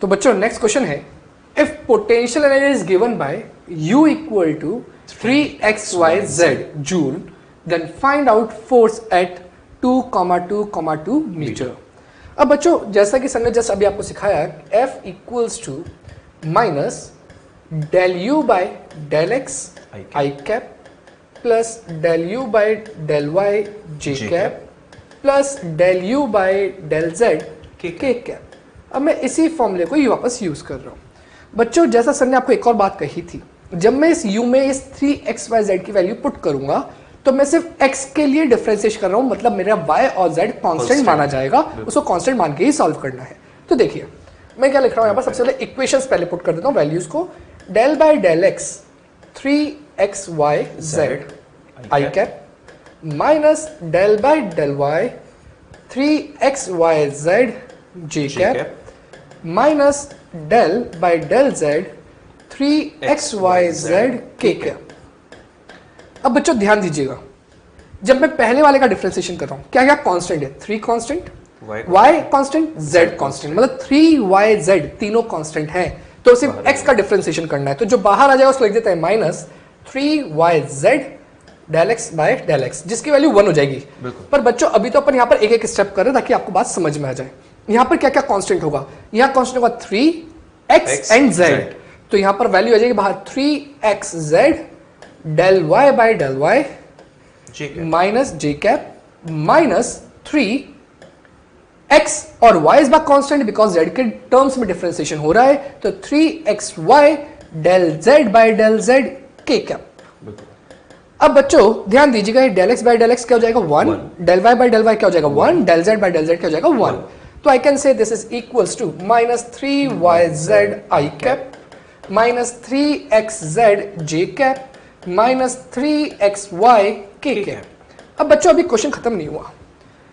तो बच्चों next question है, if potential energy is given by U equal to 3xyz joule, then find out force at 2,2,2 metre. अब बच्चों जैसा कि सर ने जस्ट अभी आपको सिखाया, F equals to minus del u by del x i cap plus del u by del y j cap plus del u by del z k cap. अब मैं इसी फॉर्मूले को ही वापस यूज कर रहा हूं। बच्चों जैसा सर ने आपको एक और बात कही थी, जब मैं इस u में इस 3xyz की वैल्यू पुट करूंगा तो मैं सिर्फ x के लिए डिफरेंशिएट कर रहा हूं, मतलब मेरा y और z कांस्टेंट माना जाएगा, उसको कांस्टेंट मान के ही सॉल्व करना है। तो देखिए मैं क्या लिख रहा हूं यहाँ पर, सबसे पहले इक्वेशंस पहले पुट कर देता हूं, वैल्यूज को, del by del x 3xyz i cap minus del by del y 3xyz j cap minus del by del z 3xyz k cap. अब बच्चों ध्यान दीजिएगा, जब मैं पहले वाले का डिफरेंशिएशन कर रहा हूं, क्या क्या कांस्टेंट है, 3 constant, y constant, z constant, मतलब 3yz तीनों कांस्टेंट हैं, तो सिर्फ x का डिफरेंशिएशन करना है। तो जो बाहर आ जाएगा उसको लिख देते हैं minus 3yz del x by del x, जिसकी वैल्यू 1 हो जाएगी। पर बच्चों अभी तो अपन यहाँ पर एक एक स्टेप कर रहे हैं ताकि आपको बात समझ में आ जाए। यहाँ पर क्या क्या कांस्टेंट होगा, यहाँ कांस्टेंट होगा 3x एंड z, तो यहाँ पर वैल्यू आ जाएगी बाहर 3xz del y by del y minus j cap minus 3x और y is by constant because z के टर्म्स में डिफरेंशिएशन हो रहा है, तो 3xy del z by del z k cap. अब बच्चों ध्यान दीजिएगा, del x by del x क्या हो जाएगा 1, del y by del y क्या हो जाएगा 1, del z by del z क्या हो जाएगा 1। तो I can say this is equals to minus 3yz i cap minus 3xz j cap minus 3xy k cap. अब बच्चों अभी क्वेश्चन खत्म नहीं हुआ,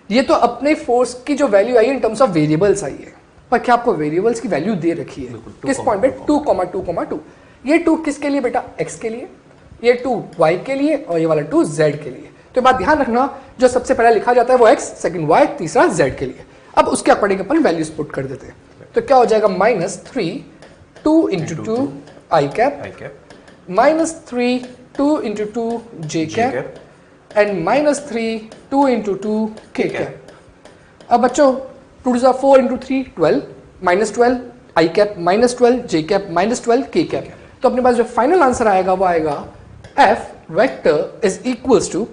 ये तो अपने फोर्स की जो वैल्यू आई है इन टर्म्स ऑफ वेरिएबल्स आई है, पर क्या आपको वेरिएबल्स की वैल्यू दे रखी है किस पॉइंट पे 2,2,2। ये 2 किसके लिए बेटा, x के लिए, ये 2 y के लिए और ये वाला 2 z के लिए। तो बात ध्यान रखना, जो सबसे पहले लिखा जाता है वो x, सेकंड y, तीसरा z के लिए। अब उसके अकॉर्डिंग अपन वैल्यूज पुट कर देते हैं, तो क्या हो जाएगा minus 3 2 into 2 I cap minus 3 2 into 2 J cap and minus 3 2 into 2 K cap. अब बच्चों 2 टू 4 इंटू 3 12 माइनस 12 आई कैप माइनस 12 जे कैप माइनस 12 के कैप। तो अपने पास जो फाइनल आंसर आएगा वो आएगा F vector is equals to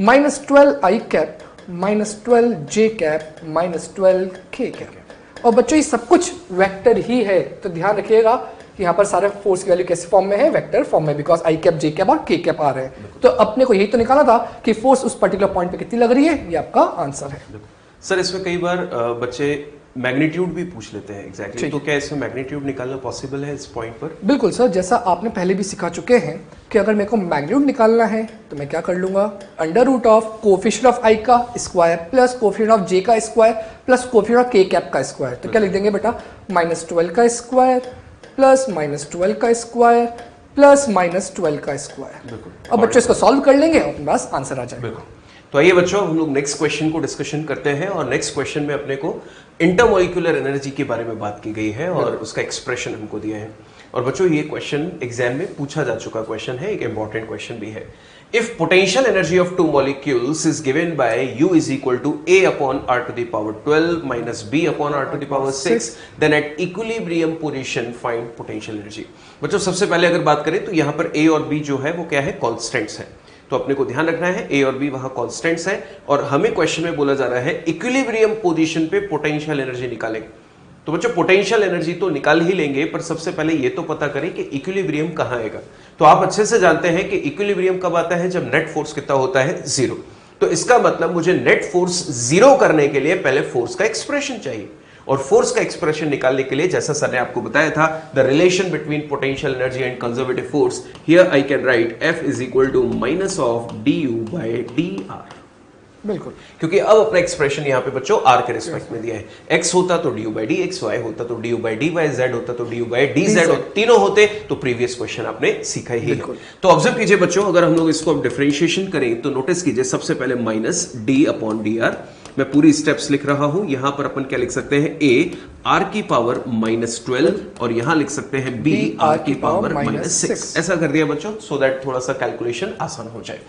minus 12 I cap minus 12 J cap minus 12 के कैप। और बच्चों ये सब कुछ वेक्टर ही है, तो ध्यान रखिएगा कि यहाँ पर सारे फोर्स की वैल्यू कैसे फॉर्म में है, वेक्टर फॉर्म में, because I cap J cap और के कैप आ रहे हैं। तो अपने को यही तो निकालना था कि फोर्स उस पर्टिकुलर पॉइंट पे कितनी लग रही है, ये आपका आंसर है। सर इसमें कई बार बच्चे मैग्नीट्यूड भी पूछ लेते हैं एग्जैक्टली, तो क्या इसमें मैग्नीट्यूड निकालना पॉसिबल है इस पॉइंट पर? बिल्कुल सर, जैसा आपने पहले भी सिखा चुके हैं कि अगर मेरे को मैग्नीट्यूड निकालना है तो मैं क्या कर लूंगा, under root of coefficient of I का square plus coefficient of J का square plus coefficient of K cap का स्क्वायर। तो क्या लिख देंगे बेटा, माइनस 12 का स्क्वायर प्लस माइनस 12 का स्क्वायर प्लस माइनस 12 का स्क्वायर। अब बच्चों इसको सॉल्व कर लेंगे और बस आंसर आ जाएगा। तो आइए बच्चों हम लोग नेक्स्ट क्वेश्चन को डिस्कशन करते हैं, और नेक्स्ट क्वेश्चन में अपने को इंटरमोलिकुलर एनर्जी के बारे में बात की गई है और उसका एक्सप्रेशन हमको दिया है। और बच्चों ये क्वेश्चन एग्जाम में पूछा जा चुका क्वेश्चन है, एक इंपॉर्टेंट क्वेश्चन भी है। If potential energy of 2 molecules is given by U is equal to A upon R to the power 12 minus B upon R to the power 6, then at equilibrium position find potential energy. बच्चों सबसे पहले अगर बात करें तो यहाँ पर A और B जो है वो क्या है, कॉन्स्टेंट्स है। तो अपने को ध्यान रखना है A और B वहां कॉन्स्टेंट्स है, और हमें क्वेश्चन में बोला जा रहा है इक्विलिब्रियम पोजीशन पे पोटेंशियल एनर्जी निकालें। तो बच्चों पोटेंशियल एनर्जी तो निकाल ही लेंगे, पर सबसे पहले ये तो पता करें कि इक्विलिब्रियम कहां आएगा। तो आप अच्छे से जानते हैं कि इक्विलिब्रियम कब आता है, जब नेट फोर्स कितना होता है, 0। तो इसका मतलब मुझे नेट फोर्स 0 करने के लिए पहले फोर्स का एक्सप्रेशन चाहिए, और फोर्स का एक्सप्रेशन निकालने के लिए जैसा सर ने आपको बताया था, the relation between potential energy and conservative force, here I can write F is equal to minus of du by dr। बिल्कुल, क्योंकि अब अपना एक्सप्रेशन यहाँ पे बच्चों r के रिस्पेक्ट में दिया है। x होता तो du बाय dx, y होता तो du बाय dy, z होता तो du बाय dz, और तीनों होते तो प्रीवियस क्वेश्चन आपने सीखा ही है। तो ऑब्जर्व कीजिए बच्चों, अगर हम लोग इसको अब डिफरेंशिएशन करें तो नोटिस कीजिए सबसे पहले माइनस d अपॉन dr मैं पूरी स्टेप्स लिख रहा हूं। यहां पर अपन क्या लिख सकते हैं, ए आर की पावर -12 और यहां लिख सकते हैं बी आर की पावर -6। ऐसा कर दिया बच्चों, सो दैट थोड़ा सा कैलकुलेशन आसान हो जाए।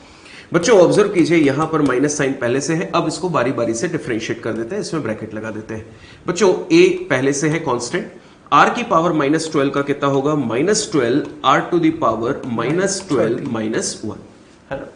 बच्चों ऑब्जर्व कीजिए, यहां पर माइनस साइन पहले से है। अब इसको बारी बारी से डिफरेंशिएट कर देते हैं, इसमें ब्रैकेट लगा देते हैं। बच्चों ए पहले से है कांस्टेंट, आर की पावर -12 का कितना होगा, -12 आर टू द पावर -12 -1 है ना।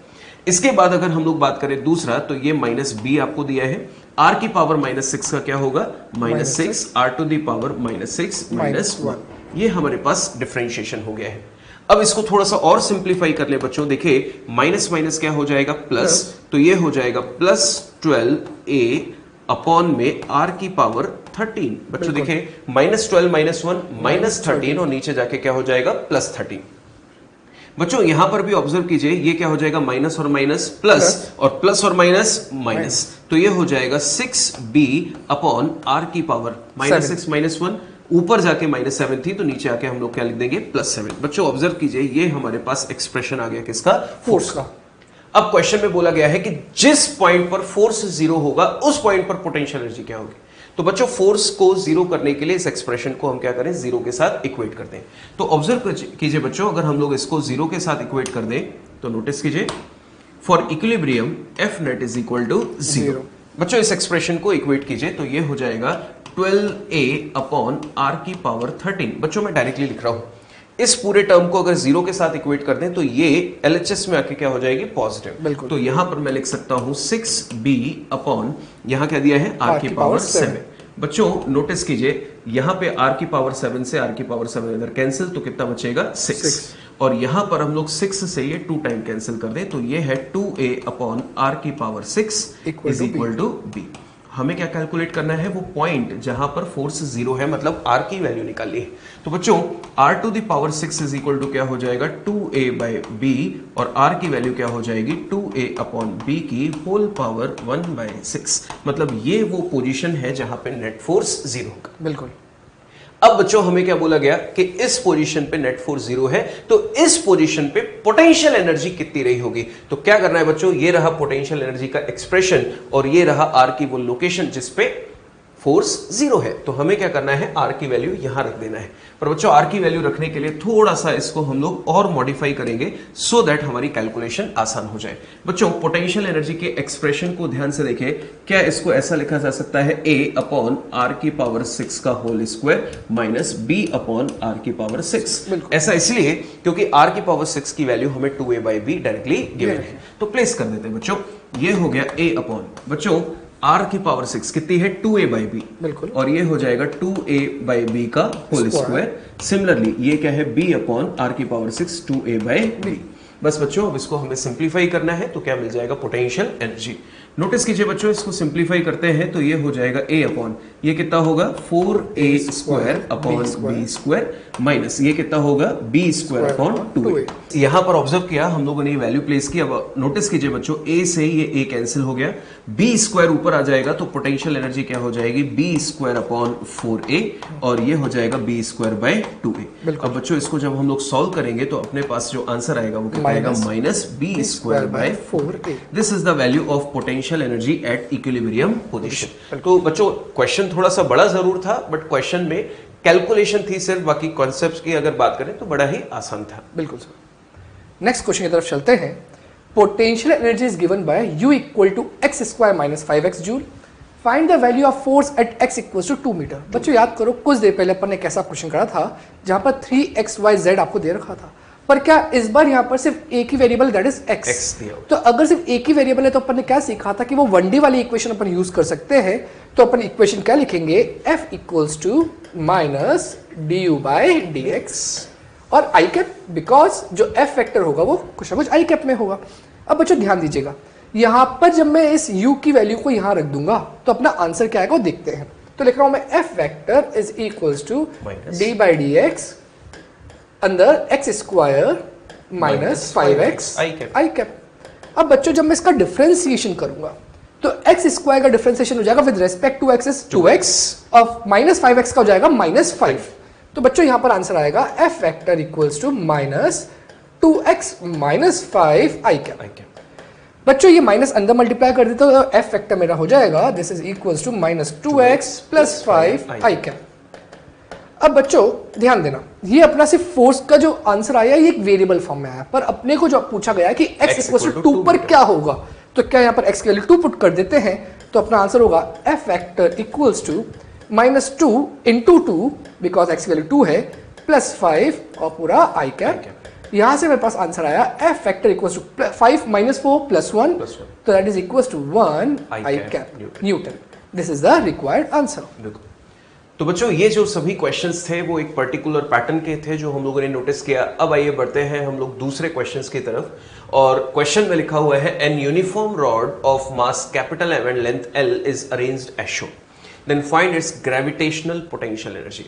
इसके बाद अगर हम लोग बात करें दूसरा, तो ये -b आपको दिया है, आर की पावर -6 का क्या होगा, -6 आर टू द पावर -6 -1। ये हमारे पास डिफरेंशिएशन हो गया है। अब इसको थोड़ा सा और सिंप्लीफाई कर ले बच्चों, देखिए माइनस माइनस क्या हो जाएगा, प्लस, तो ये हो जाएगा +12a अपॉन में आर की पावर 13। बच्चों देखिए -12 -1 -13 और नीचे जाके क्या हो जाएगा, +13। बच्चों यहां पर भी ऑब्जर्व कीजिए, ये क्या हो जाएगा, माइनस और माइनस प्लस और प्लस और माइनस माइनस, तो ये हो जाएगा 6b अपॉन आर की पावर -6 -1, ऊपर जाके -7 थी तो नीचे आके हम लोग क्या लिख देंगे, +7। बच्चों ऑब्जर्व कीजिए, ये हमारे पास एक्सप्रेशन आ गया किसका, फोर्स का। अब क्वेश्चन में बोला गया है कि जिस पॉइंट पर फोर्स 0 होगा उस पॉइंट पर पोटेंशियल एनर्जी क्या होगी। तो बच्चों फोर्स को 0 करने के लिए इस एक्सप्रेशन को हम क्या करें, 0 के साथ इक्वेट करते हैं। तो ऑब्जर्व कीजिए बच्चों, अगर हम लोग इसको 0 के साथ इक्वेट कर दें तो नोटिस कीजिए, for equilibrium F net is equal to 0। बच्चों इस एक्सप्रेशन को इक्वेट कीजिए तो ये हो जाएगा 12a अपॉन आर की पावर 13। बच्चों मैं डायरेक्टली लिख रहा हूं, इस पूरे टर्म को अगर 0 के साथ इक्वेट कर दें तो ये LHS में आके क्या हो जाएगी, पॉजिटिव। तो यहां पर मैं लिख सकता हूं 6b अपॉन, यहां क्या दिया है, आर की पावर 7। बच्चों नोटिस कीजिए, यहां पे आर की पावर 7 से आर की पावर 7 इधर कैंसिल, तो कितना बचेगा, 6। और यहां पर हम लोग 6 से ये 2 टाइम कैंसिल कर दें तो ये है 2a अपॉन आर की power 6 is equal to b। हमें क्या कैलकुलेट करना है, वो पॉइंट जहां पर फोर्स 0 है, मतलब r की वैल्यू निकालनी है। तो बच्चों r to the power 6 is equal to क्या हो जाएगा, 2a बाई b, और r की वैल्यू क्या हो जाएगी, 2a अपॉन b की होल पावर 1/6। मतलब ये वो पोजीशन है जहां पे नेट फोर्स 0 होगा। बिल्कुल। अब बच्चों हमें क्या बोला गया कि इस पोजीशन पे नेट फोर्स 0 है, तो इस पोजीशन पे पोटेंशियल एनर्जी कितनी रही होगी। तो क्या करना है बच्चों, ये रहा पोटेंशियल एनर्जी का एक्सप्रेशन और ये रहा आर की वो लोकेशन जिस पे फोर्स 0 है। तो हमें क्या करना है, आर की वैल्यू यहां रख देना है। पर बच्चों आर की वैल्यू रखने के लिए थोड़ा सा इसको हम लोग और मॉडिफाई करेंगे सो दैट हमारी कैलकुलेशन आसान हो जाए। बच्चों पोटेंशियल एनर्जी के एक्सप्रेशन को ध्यान से देखें, क्या इसको ऐसा लिखा जा सकता है, a अपॉन आर की पावर 6 का whole square minus b upon R की पावर 6। ऐसा इसलिए क्योंकि आर की पावर 6 की वैल्यू हमें 2a by b directly given है। तो प्लेस कर देते हैं बच्चों, ये हो गया a अपॉन, बच्चों r की पावर 6 कितनी है, 2a बाई b, बिल्कुल, और और ये हो जाएगा 2a बाई b का होल स्क्वायर। सिमिलरली ये क्या है, b अपॉन r की पावर 6 2a बाई b। बस बच्चों अब इसको हमें सिंप्लीफाई करना है तो क्या मिल जाएगा, पोटेंशियल एनर्जी। नोटिस कीजिए बच्चों, इसको सिंप्लीफाई करते हैं तो ये हो जाएगा a अपॉन, ये कितना होगा, 4a square upon b square minus ये कितना होगा, b स्क्वायर अपॉन 2a। यहां पर ऑब्जर्व किया हम लोगों ने ये वैल्यू प्लेस की। अब नोटिस कीजिए बच्चों, a से ये a कैंसिल हो गया, b स्क्वायर ऊपर आ जाएगा तो पोटेंशियल एनर्जी क्या हो जाएगी, b स्क्वायर अपॉन 4a और ये हो जाएगा b स्क्वायर बाय 2a। अब बच्चों इसको जब हम लोग सॉल्व करेंगे तो अपने पास जो आंसर आएगा वो कितना आएगा, minus b square by 4a। This is the value of potential energy at equilibrium position. तो बच्चों क्वेश्चन थोड़ा सा बड़ा जरूर था, बट क्वेश्चन में कैलकुलेशन थी सिर्फ, बाकी कॉन्सेप्ट्स की अगर बात करें तो बड़ा ही आसान था। बिल्कुल सर। नेक्स्ट क्वेश्चन की तरफ चलते हैं। Potential energy is given by u equal to x square minus 5x joule. Find the value of force at x equals to 2 metre. बच्चों याद करो, कुछ देर पहले अपन ने एक ऐसा क्वेश्चन करा था जहां पर 3xyz आपको दे रखा था, पर क्या इस बार यहाँ पर सिर्फ एक ही वेरिएबल दैट इज x। तो अगर सिर्फ एक ही वेरिएबल है तो अपन ने क्या सीखा था कि वो 1D वाली इक्वेशन अपन यूज कर सकते हैं। तो अपन इक्वेशन क्या लिखेंगे, f equals to minus du by dx और i कैप, बिकॉज जो f वेक्टर होगा वो कुछ ना कुछ i कैप में होगा। अब बच्चों ध्यान दीजिएगा, यहाँ पर जब मैं इस u की वैल्यू को यहाँ रख दूंगा तो अपना आंसर क्या आएगा वो देखते हैं। तो लिख रहा हूं मैं f vector is equals to d by dx अंदर x square minus 5x i cap. अब बच्चों जब मैं इसका डिफरेंशिएशन करूंगा तो x स्क्वायर का डिफरेंशिएशन हो जाएगा with respect to x is 2x और माइनस 5x का हो जाएगा माइनस 5। तो बच्चों यहां पर आंसर आएगा f vector equals to minus 2x minus 5 i cap. बच्चों ये माइनस अंदर मल्टीप्लाई कर देते तो एफ फैक्टर मेरा हो जाएगा, this is equals to -2x + 5 i cap. अब बच्चों ध्यान देना, ये अपना सिर्फ फोर्स का जो आंसर आया ये एक वेरिएबल फॉर्म में आया, पर अपने को जो पूछा गया है कि x = 2 पर क्या होगा, तो क्या यहाँ पर x की वैल्यू 2 पुट कर देते हैं तो अपना आंसर होगा f factor equals to -2 × 2 because x की वैल्यू 2 है प्लस 5 और पूरा i कैप। यहां से मेरे पास आंसर आया f फैक्टर इक्वल्स टू 5 - 4 + 1 तो that is equals to 1 i cap newton. This is the required answer. तो बच्चों ये जो सभी क्वेश्चंस थे वो एक पर्टिकुलर पैटर्न के थे जो हम लोगों ने नोटिस किया। अब आइए बढ़ते हैं हम लोग दूसरे क्वेश्चंस की तरफ और क्वेश्चन में लिखा हुआ है an uniform rod of mass capital M and length L is arranged as show, then find its gravitational potential energy.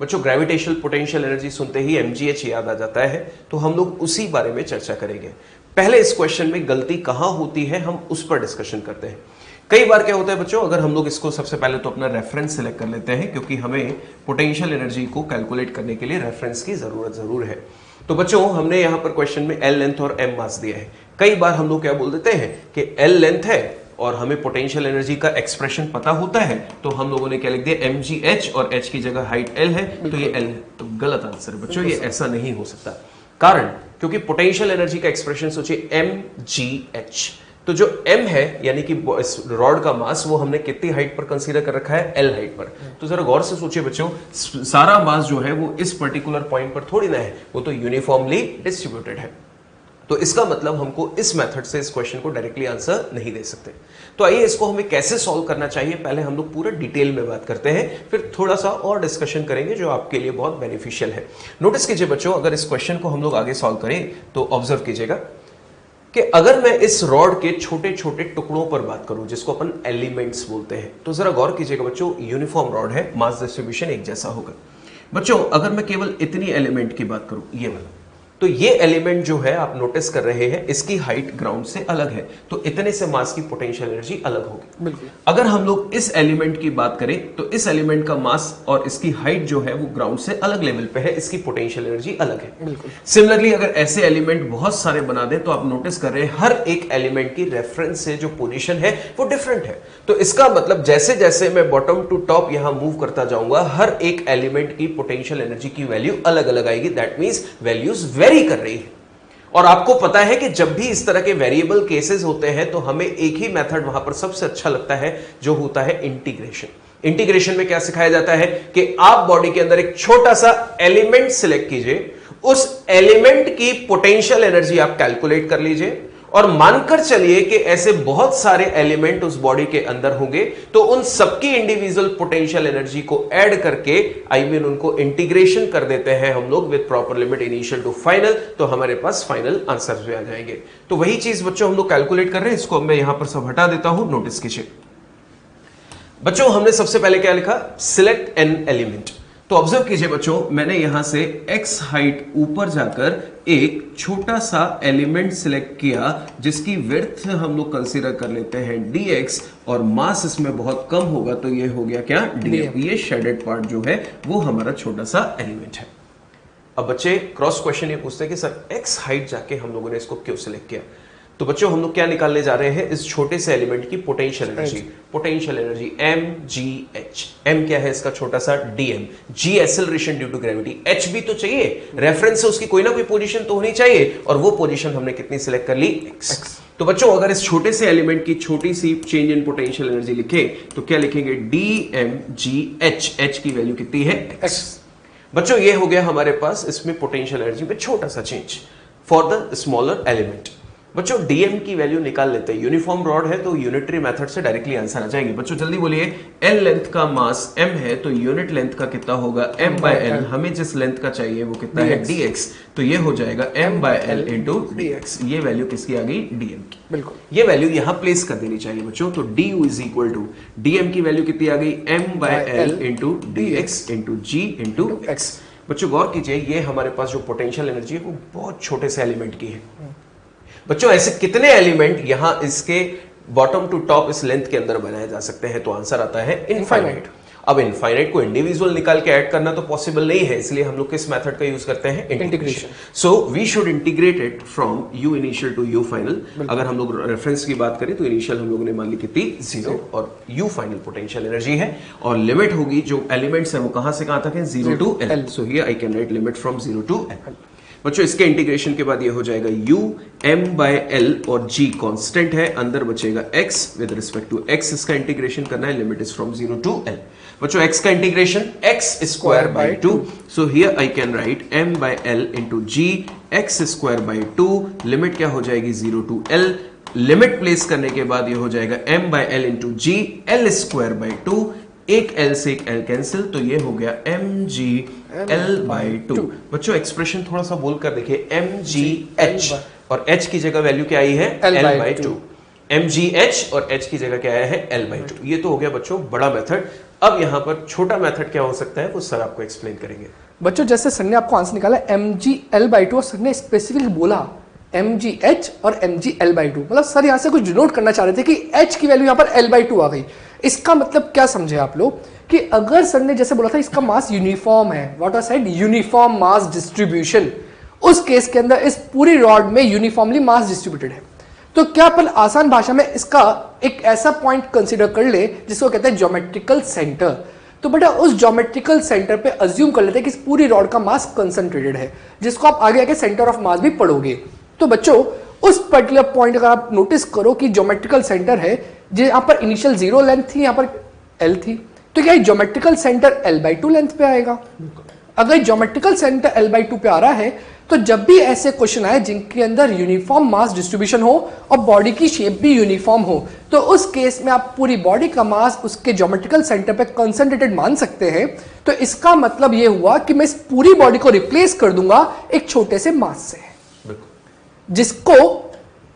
बच्चों ग्रेविटेशनल पोटेंशियल एनर्जी सुनते ही mgh याद आ जाता है, तो हम लोग उसी बारे में चर्चा करेंगे। पहले इस क्वेश्चन में गलती कहां होती है हम उस पर डिस्कशन करते हैं। कई बार क्या होता है बच्चों, अगर हम लोग इसको सबसे पहले तो अपना रेफरेंस सिलेक्ट कर लेते हैं क्योंकि हमें पोटेंशियल एनर्जी को कैलकुलेट करने के लिए रेफरेंस की जरूरत जरूर है। तो बच्चों हमने यहाँ पर क्वेश्चन में L लेंथ और M मास दिया है। कई बार हम लोग क्या बोल देते हैं कि L लेंथ है और हमें पोटेंशियल एनर्जी का एक्सप्रेशन पता होता है, तो हम लोगों ने क्या लिख दिया mgh और h की जगह हाइट L है तो ये L है। तो गलत आंसर है बच्चों, ये ऐसा नहीं हो सकता। कारण क्योंकि पोटेंशियल एनर्जी का एक्सप्रेशन सोचिए mgh, तो जो m है यानी कि इस रॉड का मास वो हमने कितनी हाइट पर कंसीडर कर रखा है, L हाइट पर। तो जरा गौर से सोचिए बच्चों, सारा मास जो है वो इस पर्टिकुलर पॉइंट पर थोड़ी ना है, वो तो यूनिफॉर्मली डिस्ट्रीब्यूटेड है। तो इसका मतलब हमको इस मेथड से इस क्वेश्चन को डायरेक्टली आंसर नहीं दे सकते। तो आइए इसको हमें कैसे सॉल्व करना चाहिए, पहले हम लोग पूरा डिटेल में बात करते हैं, फिर थोड़ा सा और डिस्कशन करेंगे जो आपके लिए बहुत बेनिफिशियल है। नोटिस कीजिए बच्चों, अगर इस क्वेश्चन को हम लोग आगे सॉल्व करें तो ऑब्जर्व कीजिएगा कि अगर मैं इस रॉड के छोटे छोटे टुकड़ों पर बात करूं जिसको अपन एलिमेंट्स बोलते हैं, तो जरा गौर कीजिएगा बच्चों, यूनिफॉर्म रॉड है, मास डिस्ट्रीब्यूशन एक जैसा होगा। बच्चों अगर मैं केवल इतनी एलिमेंट की बात करूं, ये वाला, तो ये एलिमेंट जो है आप नोटिस कर रहे हैं इसकी हाइट ग्राउंड से अलग है, तो इतने से मास की पोटेंशियल एनर्जी अलग होगी। बिल्कुल। अगर हम लोग इस एलिमेंट की बात करें तो इस एलिमेंट का मास और इसकी हाइट जो है वो ग्राउंड से अलग लेवल पे है, इसकी पोटेंशियल एनर्जी अलग है। बिल्कुल। सिमिलरली अगर ऐसे एलिमेंट बहुत सारे बना दें तो आप नोटिस कर रहे हैं हर एक एलिमेंट की रेफरेंस से जो पोजीशन है वो डिफरेंट है। तो इसका मतलब जैसे जैसे मैं बॉटम टू टॉप यहां मूव करता जाऊंगा हर एक एलिमेंट की पोटेंशियल एनर्जी की वैल्यू अलग अलग आएगी। दैट मींस वैल्यूज वेरी कर रही है। और आपको पता है कि जब भी इस तरह के वेरिएबल केसेस होते हैं तो हमें एक ही मेथड वहां पर सबसे अच्छा लगता है जो होता है इंटीग्रेशन। इंटीग्रेशन में क्या सिखाया जाता है कि आप बॉडी के अंदर एक छोटा सा एलिमेंट सिलेक्ट कीजिए, उस एलिमेंट की पोटेंशियल एनर्जी आप कैलकुलेट कर लीजिए और मानकर चलिए कि ऐसे बहुत सारे एलिमेंट उस बॉडी के अंदर होंगे, तो उन सबकी इंडिविजुअल पोटेंशियल एनर्जी को ऐड करके उनको इंटीग्रेशन कर देते हैं हम लोग with proper limit initial to final, तो हमारे पास फाइनल आंसर भी आ जाएंगे। तो वही चीज बच्चों हम लोग कैलकुलेट कर रहे हैं, इसको मैं यहां पर सब हटा देता हूं, नोटिस कीजिए बच्चों। हमने सबसे पहले क्या लिखा, सिलेक्ट एन एलिमेंट। तो ऑब्जर्व कीजिए बच्चों, मैंने यहां से x हाइट ऊपर जाकर एक छोटा सा एलिमेंट सिलेक्ट किया जिसकी विड्थ हम लोग कंसीडर कर लेते हैं dx और मास इसमें बहुत कम होगा, तो ये हो गया क्या, dm। ये शेडेड पार्ट जो है वो हमारा छोटा सा एलिमेंट है। अब बच्चे क्रॉस क्वेश्चन ये पूछते हैं कि सर x हाइट जाके हम लोगों ने इसको क्यों सिलेक्ट किया। तो बच्चों हम लोग क्या निकालने जा रहे हैं, इस छोटे से एलिमेंट की potential energy. Potential energy mgh, m क्या है इसका छोटा सा dm, g acceleration due to gravity, h भी तो चाहिए, रेफरेंस से उसकी कोई ना कोई पोजीशन तो होनी चाहिए, और वो पोजीशन हमने कितनी सिलेक्ट कर ली, x। तो बच्चों अगर इस छोटे से एलिमेंट की छोटी सी चेंज इन पोटेंशियल एनर्जी लिखे तो क्या लिखेंगे, dmgh, h की वैल्यू कितनी है, x। बच्चों ये हो गया हमारे पास इसमें पोटेंशियल एनर्जी में छोटा सा change for the smaller element. बच्चों डीएम की वैल्यू निकाल लेते हैं, यूनिफॉर्म रॉड है तो यूनिटरी मेथड से डायरेक्टली आंसर आ जाएंगे। बच्चों जल्दी बोलिए, एल लेंथ का मास m है तो यूनिट लेंथ का कितना होगा, m/l। हमें जिस लेंथ का चाहिए वो कितना है, dx, तो ये हो जाएगा m/l इंटू dx। ये वैल्यू किसकी आ गई, dm की। बिल्कुल, ये वैल्यू यहां प्लेस कर देनी चाहिए बच्चों। तो du is equal to dm की वैल्यू कितनी आ गई, m/l into dx into g into x। बच्चों गौर कीजिए, ये हमारे पास जो पोटेंशियल एनर्जी है वो बहुत छोटे से एलिमेंट की है। बच्चों ऐसे कितने एलिमेंट यहां इसके बॉटम टू टॉप इस लेंथ के अंदर बनाए जा सकते हैं, तो आंसर आता है इनफाइनाइट। अब इनफाइनाइट को इंडिविजुअल निकाल के ऐड करना तो पॉसिबल नहीं है, इसलिए हम लोग किस मेथड का यूज करते हैं? Integration. So we should integrate it from u initial to u final. अगर हम लोग रेफरेंस की बात करें तो इनिशियल हम लोगों ने मान ली कितनी? 0 और यू फाइनल पोटेंशियल एनर्जी है, और लिमिट होगी जो एलिमेंट्स है वो कहां से कहां तक है? 0 to L। So here I can write limit from 0 to L। बच्चों इसके इंटीग्रेशन के बाद ये हो जाएगा u m बाय l और g कांस्टेंट है, अंदर बचेगा x with respect to x। इसका इंटीग्रेशन करना है, limit is from 0 to l। बच्चों x का integration x square by 2, so here I can write m by l into g x square by 2। Limit क्या हो जाएगी? 0 टू l। लिमिट प्लेस करने के बाद ये हो जाएगा m by l into g l square by 2। एक L से एक L कैंसिल, तो ये हो गया mg L बाय 2। बच्चों एक्सप्रेशन थोड़ा सा बोल कर देखिए, mgh और h की जगह वैल्यू क्या आई है? L by 2। mgh और h की जगह क्या आया है? L by 2। ये तो हो गया बच्चों बड़ा मेथड। अब यहाँ पर छोटा मेथड क्या हो सकता है वो सर आपको एक्सप्लेन करेंगे। बच्चों जैसे सर ने आपको आंसर निकाला mg L बाय 2 और सर ने स्पेसिफिक बोला mgh और mg L बाय 2, मतलब सर यहाँ से कुछ डिनोट करना चाह रहे थे कि h की वैल्यू यहाँ पर L बाय 2 आ गई। इसका मतलब क्या समझे आप लोग कि अगर सर ने जैसे बोला था इसका मास यूनिफॉर्म है, what was said? Uniform mass distribution. उस केस के अंदर इस पूरी रॉड में यूनिफॉर्मली मास डिस्ट्रीब्यूटेड है। तो क्या अपन आसान भाषा में इसका एक ऐसा पॉइंट कंसीडर कर ले जिसको कहते हैं ज्योमेट्रिकल सेंटर। तो बेटा उस ज्योमेट्रिकल सेंटर पे अज्यूम कर लेते हैं कि इस पूरी रॉड का मास कंसंट्रेटेड है, जिसको आप आगे आके सेंटर ऑफ मास भी पढ़ोगे। तो बच्चों उस पर्टिकुलर पॉइंट अगर आप नोटिस करो कि ज्योमेट्रिकल सेंटर है, जो यहाँ पर इनिशियल 0 लेंथ थी, यहाँ पर L थी, तो क्या geometrical centre L by 2 length पे आएगा? अगर ज्योमेट्रिकल सेंटर L बाय 2 पे आ रहा है तो जब भी ऐसे क्वेश्चन आए जिनके अंदर यूनिफॉर्म मास डिस्ट्रीब्यूशन हो और बॉडी की शेप भी यूनिफॉर्म हो, तो उस केस में आप पूरी बॉडी का मास उसके ज्योमेट्रिकल सेंटर पे कंसंट्रेटेड मान सकते हैं। तो इसका मतलब ये हुआ कि मैं इस पूरी बॉडी को रिप्लेस कर दूंगा एक छोटे से मास से, जिसको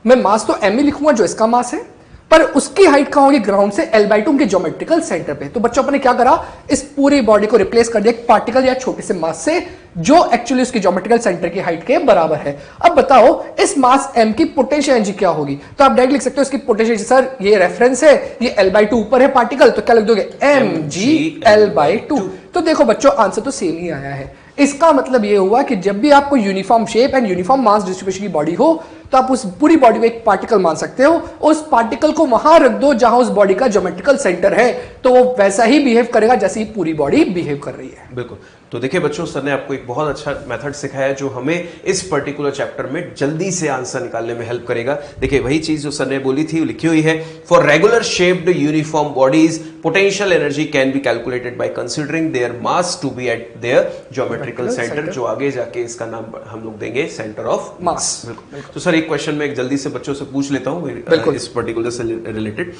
मैं मास तो m ही लिखूंगा जो इसका मास है, पर उसकी हाइट कहां होगी? ग्राउंड से L बाय 2 के ज्योमेट्रिकल सेंटर पे। तो बच्चों अपने क्या करा? इस पूरी बॉडी को रिप्लेस कर दिया एक पार्टिकल या छोटे से मास से जो एक्चुअली उसकी ज्योमेट्रिकल सेंटर की हाइट के बराबर है। अब बताओ इस मास m की पोटेंशियल एनर्जी क्या होगी? तो आप डायरेक्ट लिख सकते हो इसकी पोटेंशियल एनर्जी, सर ये रेफरेंस है, ये L बाय 2 ऊपर है पार्टिकल, तो क्या लिख दोगे? mg L by 2। तो देखो बच्चों आंसर तो सेम ही आया है। इसका मतलब ये हुआ कि जब भी आपको uniform shape and uniform mass distribution की बॉडी हो तो आप उस पूरी बॉडी को एक पार्टिकल मान सकते हो, उस पार्टिकल को वहां रख दो जहां उस बॉडी का ज्योमेट्रिकल सेंटर है, तो वो वैसा ही बिहेव करेगा जैसे ही पूरी बॉडी बिहेव कर रही है। बिल्कुल। तो देखिए बच्चों सर ने आपको एक बहुत अच्छा मेथड सिखाया जो हमें इस पर्टिकुलर चैप्टर में जल्दी से आंसर निकालने में हेल्प करेगा। देखिए वही चीज जो सर ने बोली थी वो लिखी हुई है, for regular shaped uniform bodies potential energy can be calculated by considering their mass to be at their geometrical centre, जो आगे जाके इसका नाम हम लोग देंगे सेंटर ऑफ मास। तो सर एक क्वेश्चन में एक जल्दी से बच्चों से पूछ लेता हूँ इस पर्टिकुलर से रिलेटेड।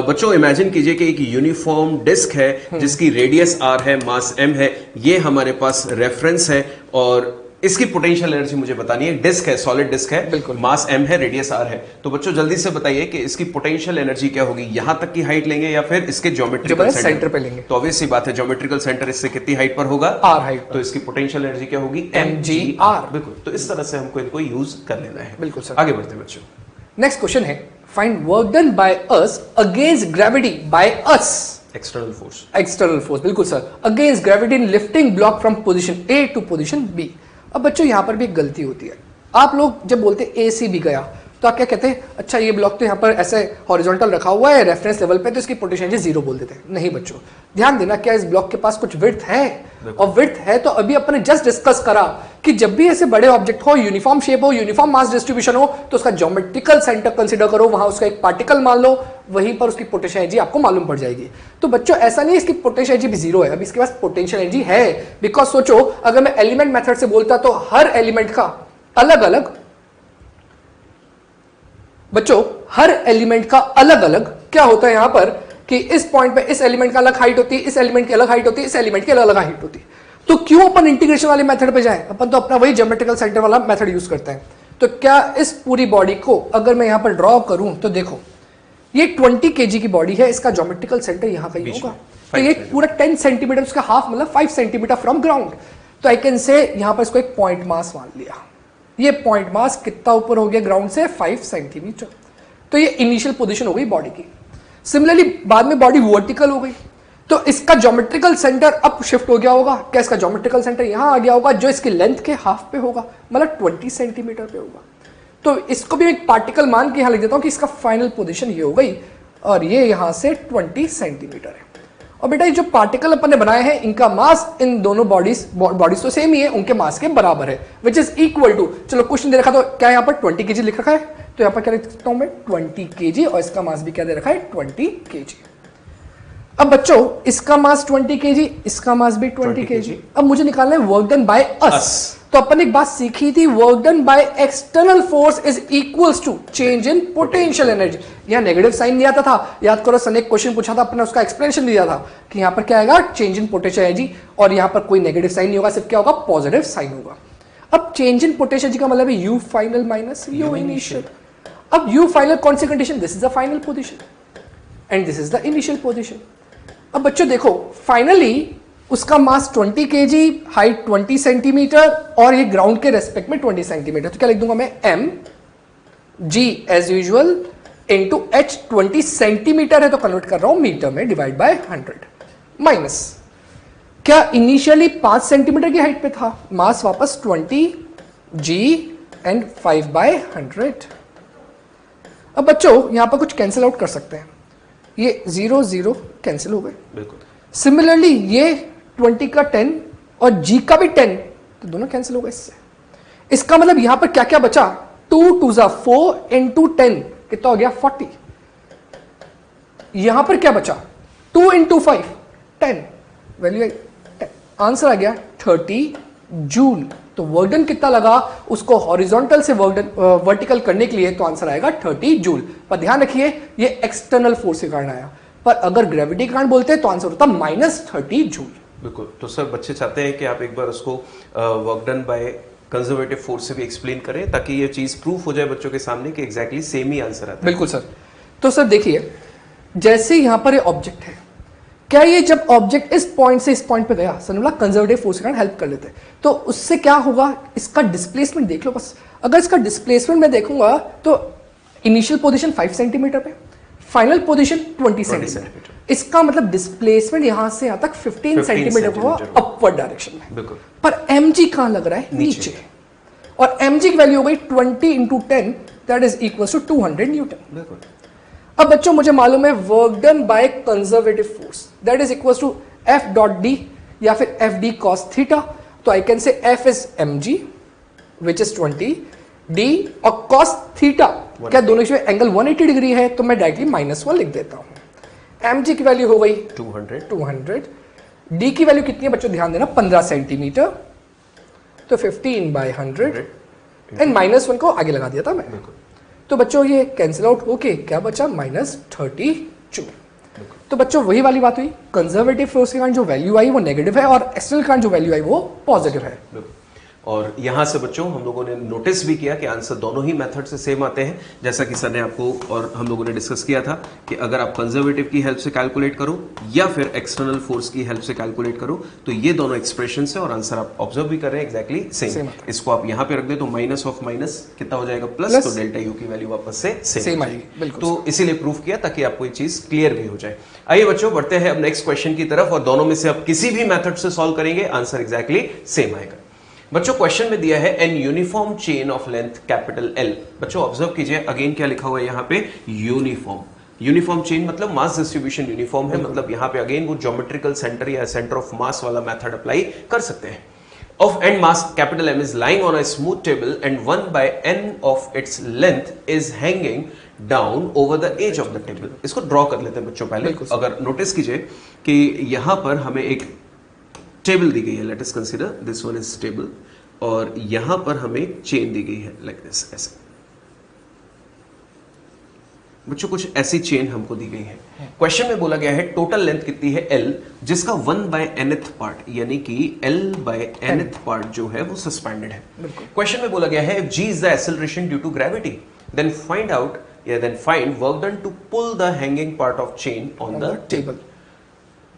बच्चों इमेजिन कीजिए कि एक यूनिफॉर्म डिस्क है जिसकी रेडियस r है, मास m है, ये हमारे पास रेफरेंस है और इसकी पोटेंशियल एनर्जी मुझे बतानी है। डिस्क है, सॉलिड डिस्क है, मास m है, रेडियस r है। तो बच्चों जल्दी से बताइए कि इसकी पोटेंशियल एनर्जी क्या होगी? यहां तक की हाइट लेंगे या फिर इसके ज्योमेट्रिकल सेंटर पे लेंगे? तो ऑब्वियस सी बात है ज्योमेट्रिकल सेंटर इससे कितनी हाइट पर होगा? r height. तो इसकी पोटेंशियल एनर्जी क्या होगी? mgr। बिल्कुल। तो इस तरह से हमको इनको यूज कर लेना है। बिल्कुल सर। आगे बढ़ते हैं बच्चों। नेक्स्ट क्वेश्चन है, find work done by us against gravity by us. External force. External force, बिल्कुल sir, against gravity in lifting block from position A to position B। अब बच्चों यहां पर भी एक गलती होती है। आप लोग जब बोलते A से B गया तो आप क्या कहते हैं? अच्छा ये ब्लॉक तो यहाँ पर ऐसे हॉरिजॉन्टल रखा हुआ है रेफरेंस लेवल पे, तो इसकी पोटेंशियल एनर्जी 0 बोल देते हैं। नहीं बच्चों, ध्यान देना, क्या इस ब्लॉक के पास कुछ विड्थ है? और विड्थ है तो अभी अपने जस्ट डिस्कस करा कि जब भी ऐसे बड़े ऑब्जेक्ट हो, यूनिफॉर्म शेप हो, यूनिफॉर्म मास डिस्ट्रीब्यूशन हो, तो उसका ज्योमेट्रिकल सेंटर कंसीडर करो, वहां उसका एक पार्टिकल मान लो, वहीं पर उसकी पोटेंशियल एनर्जी आपको मालूम पड़ जाएगी। तो बच्चों ऐसा नहीं है इसकी पोटेंशियल एनर्जी भी 0 है, अभी इसके पास पोटेंशियल एनर्जी है। बिकॉज सोचो अगर मैं एलिमेंट मेथड से बोलता तो हर एलिमेंट का अलग अलग, बच्चों हर एलिमेंट का अलग अलग क्या होता है यहां पर कि इस पॉइंट पे इस एलिमेंट का अलग हाइट होती है, इस एलिमेंट की अलग हाइट होती है, इस एलिमेंट की अलग अलग हाइट होती है। तो क्यों अपन इंटीग्रेशन वाले मेथड पे जाएं? अपन तो अपना वही ज्योमेट्रिकल सेंटर वाला मेथड यूज करते हैं। तो क्या इस पूरी बॉडी को अगर मैं यहां पर ड्रॉ करूं तो देखो ये 20 kg की बॉडी है, इसका ज्योमेट्रिकल सेंटर यहां का ही होगा। तो ये पूरा 10 सेंटीमीटर, उसका हाफ मतलब 5 सेंटीमीटर फ्रॉम ग्राउंड। तो आई कैन से यहां पर इसको एक पॉइंट मास मान लिया। ये पॉइंट मास कितना ऊपर हो गया ग्राउंड से? 5 सेंटीमीटर। तो ये इनिशियल पोजीशन हो गई बॉडी की। सिमिलरली बाद में बॉडी वर्टिकल हो गई। तो इसका ज्योमेट्रिकल सेंटर अब शिफ्ट हो गया होगा। क्या इसका ज्योमेट्रिकल सेंटर यहां आ गया होगा, जो इसकी लेंथ के हाफ पे होगा, मतलब 20 सेंटीमीटर पे होगा। तो इसको भी एक पार्टिकल मान के यहां लिख देता हूं कि इसका फाइनल पोजीशन ये हो गई, और ये यहां से 20 सेंटीमीटर है। और बेटा ये जो पार्टिकल अपन ने बनाए हैं, इनका मास इन दोनों बॉडीज तो सेम ही है, उनके मास के बराबर है, विच इज इक्वल टू, चलो क्वेश्चन दे रखा तो क्या यहाँ पर 20 केजी लिख रखा है, तो यहाँ पर क्या लिख सकता हूं मैं 20 केजी, और इसका मास भी क्या दे रखा है 20 केजी। अब बच्चों इसका मास 20 केजी, इसका मास भी 20 केजी। अब मुझे निकालना है वर्क डन बाय अस। तो अपन ने एक बात सीखी थी, work done by external force is equals to change in potential energy. यहां नेगेटिव साइन नहीं आता था, याद करो सर ने एक क्वेश्चन पूछा था, अपने उसका एक्सप्लेनेशन दिया था कि यहां पर क्या आएगा चेंज इन पोटेंशियल एनर्जी, और यहां पर कोई नेगेटिव साइन नहीं होगा, सिर्फ क्या होगा पॉजिटिव साइन होगा। अब चेंज इन पोटेंशियल एनर्जी का मतलब है U final minus you initial. अब यू फाइनल कौन सी condition, this is the final position and this is the initial position. अब बच्चों देखो फाइनली उसका मास 20 केजी, हाइट 20 सेंटीमीटर, और ये ग्राउंड के रेस्पेक्ट में 20 सेंटीमीटर। तो क्या लिख दूंगा मैं m g as usual into h 20 centimetre है तो कन्वर्ट कर रहा हूं मीटर में, डिवाइड बाय 100 माइनस क्या इनिशियली 5 सेंटीमीटर की हाइट पे था, मास वापस 20 g एंड 5 बाय 100। अब बच्चों यहां पर कुछ कैंसिल आउट कर सकते हैं, ये 0 0 कैंसिल हो गए। बिल्कुल सिमिलरली ये 20 का 10 और g का भी 10, तो दोनों कैंसिल हो गए इससे। इसका मतलब यहां पर क्या क्या बचा, 2 2 4 इंटू 10 कितना हो गया 40। यहां पर क्या बचा 2 इंटू 5 10, वैल्यू 10, आंसर आ गया 30 जूल। तो वर्क डन कितना लगा उसको हॉरिजॉन्टल से वर्टिकल करने के लिए, तो आंसर आएगा 30 जूल। पर ध्यान रखिए ये एक्सटर्नल फोर्स के कारण आया, पर अगर ग्रेविटी के कारण बोलते हैं तो आंसर होता -30 जूल। बिल्कुल। तो सर बच्चे चाहते हैं कि आप एक बार उसको work done by conservative force से भी एक्सप्लेन करें, ताकि ये चीज प्रूफ हो जाए बच्चों के सामने कि एग्जैक्टली सेम ही आंसर आता है। बिल्कुल सर। तो सर देखिए जैसे यहां पर ये ऑब्जेक्ट है, क्या ये जब ऑब्जेक्ट इस पॉइंट से इस पॉइंट पे गया, सर ने बोला कंजर्वेटिव फोर्स के कारण हेल्प कर लेते हैं, तो उससे क्या होगा, इसका डिस्प्लेसमेंट देख लो बस। अगर इसका डिस्प्लेसमेंट मैं देखूंगा तो इनिशियल पोजीशन 5 सेंटीमीटर पे, फाइनल पोजीशन 20 सेंटीमीटर, इसका मतलब डिस्प्लेसमेंट यहां से यहां तक 15 सेंटीमीटर होगा अपवर्ड डायरेक्शन में। बिल्कुल। पर mg कहां लग रहा है, नीचे, और mg की वैल्यू हो गई 20 into 10 that is equal to 200 newton. बिल्कुल। अब बच्चों मुझे मालूम है work done by conservative force that is equal to F dot d या फिर F d cos थीटा। तो I can say F is mg which is 20, d और cos थीटा क्या दोनों के एंगल 180 डिग्री है, तो मैं डायरेक्टली -1 लिख देता हूं। mg की वैल्यू हो गई 200, d की वैल्यू कितनी है बच्चों ध्यान देना 15 सेंटीमीटर, तो 15 बाय 100 एंड -1 को आगे लगा दिया था मैं। तो बच्चों ये कैंसिल आउट होके क्या बचा -30 जूल। तो बच्चों वही वाली बात हुई, कंजर्वेटिव फोर्स के कारण जो वैल्यू आई वो नेगेटिव है, और एक्सटर्नल के कारण जो वैल्यू आई वो पॉजिटिव है। और यहां से बच्चों हम लोगों ने नोटिस भी किया कि आंसर दोनों ही मेथड से सेम आते हैं, जैसा कि सर ने आपको और हम लोगों ने डिस्कस किया था कि अगर आप कंजर्वेटिव की हेल्प से कैलकुलेट करो या फिर एक्सटर्नल फोर्स की हेल्प से कैलकुलेट करो, तो ये दोनों एक्सप्रेशन है और आंसर आप ऑब्जर्व भी कर रहे हैं एग्जैक्टली सेम। इसको आप यहां पे रख दे तो माइनस ऑफ माइनस कितना हो जाएगा प्लस, तो डेल्टा यू की वैल्यू वापस से सेम आएगी। तो इसीलिए प्रूफ किया ताकि आपको ये चीज क्लियर भी हो जाए। आइए बच्चों बढ़ते हैं अब नेक्स्ट क्वेश्चन की तरफ, और दोनों में से आप किसी भी मेथड से सॉल्व करेंगे आंसर एग्जैक्टली सेम आएगा। बच्चों क्वेश्चन में दिया है an uniform chain of length capital L। बच्चों ऑब्जर्व कीजिए अगेन क्या लिखा हुआ है यहाँ पे, यूनिफॉर्म। यूनिफॉर्म चेन मतलब मास डिस्ट्रीब्यूशन यूनिफॉर्म है, मतलब यहाँ पे अगेन वो ज्योमेट्रिकल सेंटर या सेंटर ऑफ मास वाला मेथड अप्लाई कर सकते हैं। Of end mass capital M is lying on a smooth table and 1 by n of its length is hanging down over the edge of the table। इसको draw कर लेते हैं बच्चों पहले। अगर नोटिस कीजिए कि यहां पर हमें एक टेबल दी गई है, let us consider this one is table, और यहां पर हमें एक चेन दी गई है लाइक दिस, ऐसे बच्चों कुछ ऐसी चेन हमको दी गई है। क्वेश्चन में बोला गया है टोटल लेंथ कितनी है L, जिसका 1 बाय nth पार्ट यानी कि L बाय nth पार्ट जो है वो सस्पेंडेड है। क्वेश्चन में बोला गया है if G is the acceleration due to gravity then find work done to pull the hanging part of chain on the table।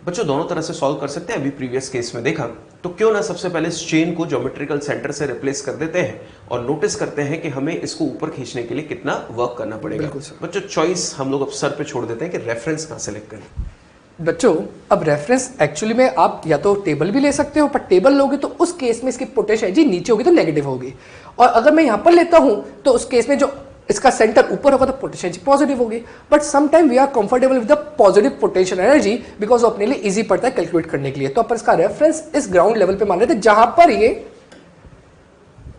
बच्चों दोनों तरह से सॉल्व कर सकते हैं, अभी प्रीवियस केस में देखा, तो क्यों ना सबसे पहले इस चेन को ज्योमेट्रिकल सेंटर से रिप्लेस कर देते हैं और नोटिस करते हैं कि हमें इसको ऊपर खींचने के लिए कितना वर्क करना पड़ेगा। बच्चों चॉइस हम लोग अब सर पे छोड़ देते हैं कि रेफरेंस कहां सेलेक्ट करें। बच्चों अब रेफरेंस एक्चुअली में आप या तो टेबल भी ले सकते हो, पर टेबल लोगे तो उस केस में इसकी पोटेंशियल एनर्जी नीचे होगी तो नेगेटिव होगी, और अगर मैं यहाँ पर लेता हूँ तो उस केस में जो इसका सेंटर ऊपर होगा तो पोटेंशियल एनर्जी पॉजिटिव होगी। But sometime we are comfortable with the positive potential energy because अपने लिए इजी पड़ता है कैलकुलेट करने के लिए। तो अपन इसका रेफरेंस इस ग्राउंड लेवल पे मान लेते हैं जहां पर ये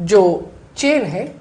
जो चेन है